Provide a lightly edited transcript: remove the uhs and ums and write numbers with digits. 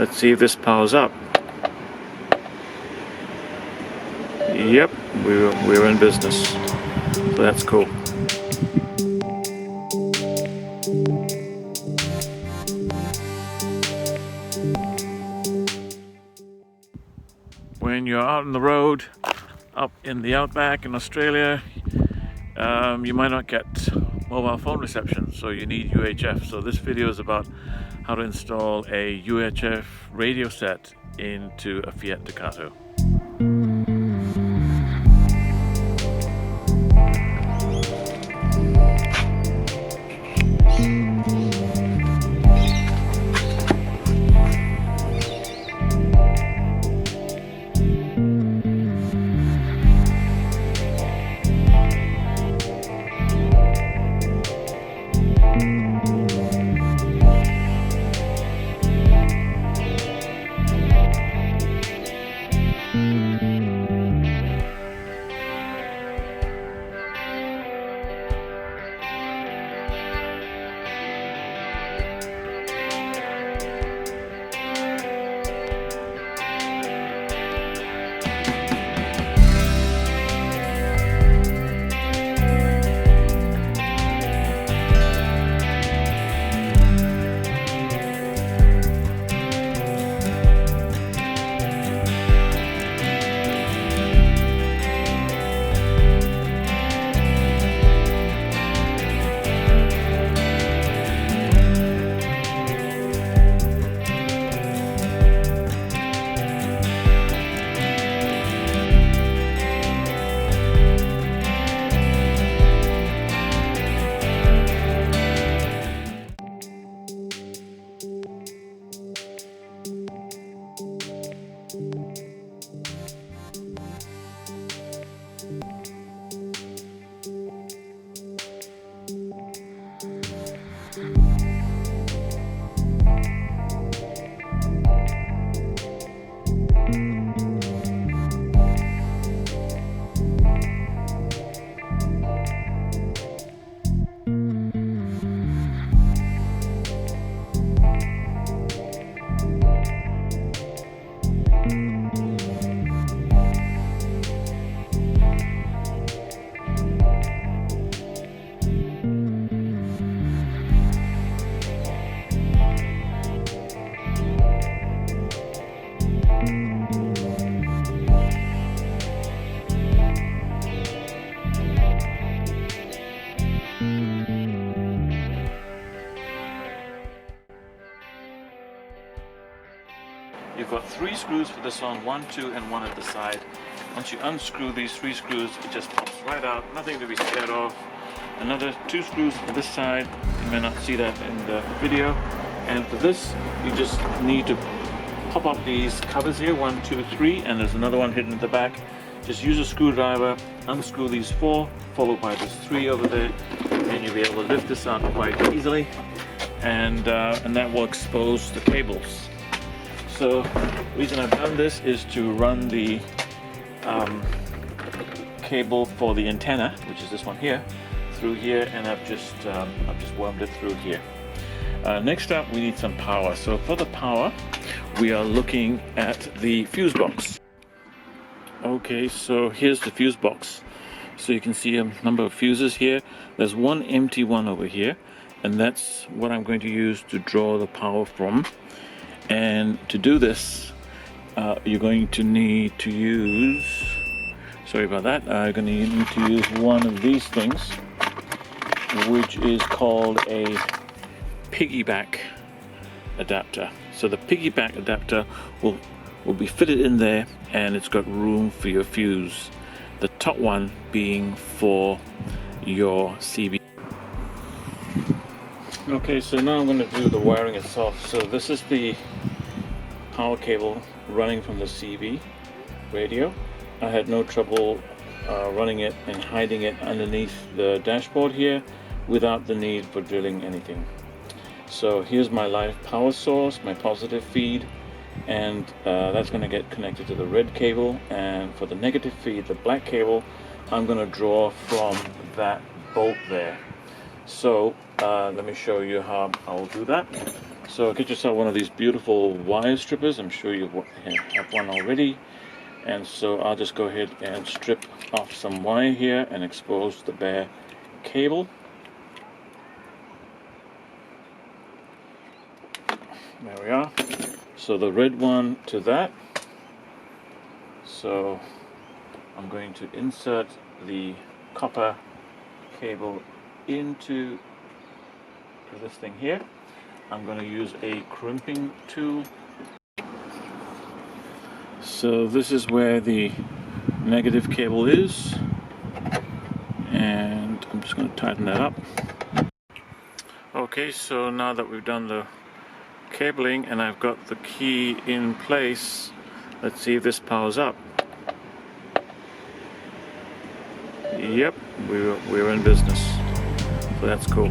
Let's see if this powers up. Yep, we're in business. So that's cool. When you're out on the road, up in the outback in Australia, you might not get mobile phone reception, so you need UHF. So this video is about how to install a UHF radio set into a Fiat Ducato. You've got 3 screws for this on, 1, 2, and 1 at the side. Once you unscrew these 3 screws, it just pops right out, nothing to be scared of. Another 2 screws for this side, you may not see that in the video. And for this, you just need to pop up these covers here, 1, 2, 3, and there's another one hidden at the back. Just use a screwdriver, unscrew these 4, followed by this 3 over there, and you'll be able to lift this out quite easily. And that will expose the cables. So the reason I've done this is to run the cable for the antenna, which is this one here, through here, and I've just wormed it through here. Next up, we need some power. So for the power, we are looking at the fuse box. Okay, so here's the fuse box. So you can see a number of fuses here. There's one empty one over here, and that's what I'm going to use to draw the power from. And to do this, you're going to need to use, sorry about that, you're going to need to use one of these things, which is called a piggyback adapter. So the piggyback adapter will be fitted in there, and it's got room for your fuse. The top one being for your CB. Okay, so now I'm going to do the wiring itself. So this is the power cable running from the CB radio. I had no trouble running it and hiding it underneath the dashboard here without the need for drilling anything. So here's my live power source, my positive feed, and that's going to get connected to the red cable, and for the negative feed, the black cable, I'm going to draw from that bolt there. So let me show you how I will do that. So get yourself one of these beautiful wire strippers. I'm sure you have one already. And so I'll just go ahead and strip off some wire here and expose the bare cable. There we are. So the red one to that. So I'm going to insert the copper cable into this thing here. I'm going to use a crimping tool. So this is where the negative cable is, and I'm just going to tighten that up. Okay, so now that we've done the cabling and I've got the key in place, let's see if this powers up. Yep, we're in business, so that's cool.